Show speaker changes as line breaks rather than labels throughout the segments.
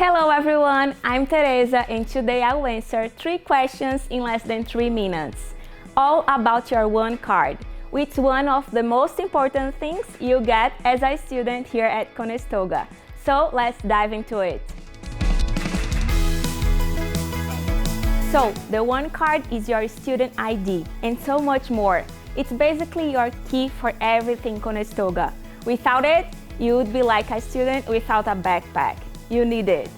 Hello everyone, I'm Teresa and today I'll answer 3 questions in less than 3 minutes. All about your ONECard, which is one of the most important things you get as a student here at Conestoga. So let's dive into it. So, the ONECard is your student ID and so much more. It's basically your key for everything Conestoga. Without it, you would be like a student without a backpack. You need it.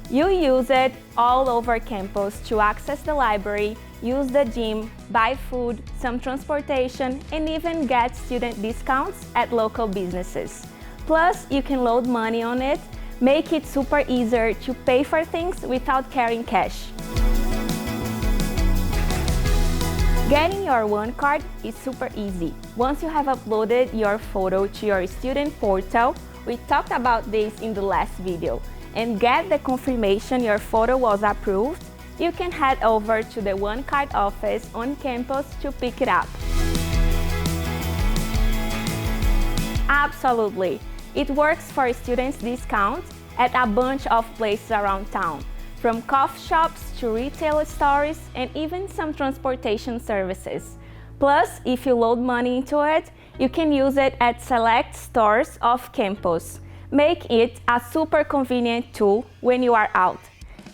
You use it all over campus to access the library, use the gym, buy food, some transportation, and even get student discounts at local businesses. Plus, you can load money on it, make it super easier to pay for things without carrying cash. Getting your ONECard is super easy. Once you have uploaded your photo to your student portal, we talked about this in the last video, and get the confirmation your photo was approved, you can head over to the ONECard office on campus to pick it up. Absolutely! It works for students' discounts at a bunch of places around town, from coffee shops to retail stores and even some transportation services. Plus, if you load money into it, you can use it at select stores off campus. Make it a super convenient tool when you are out.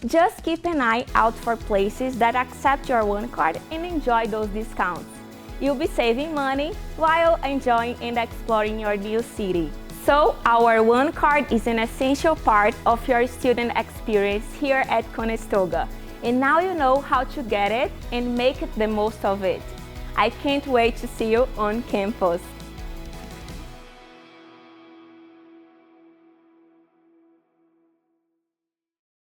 Just keep an eye out for places that accept your ONECard and enjoy those discounts. You'll be saving money while enjoying and exploring your new city. So, our ONECard is an essential part of your student experience here at Conestoga. And now you know how to get it and make the most of it. I can't wait to see you on campus.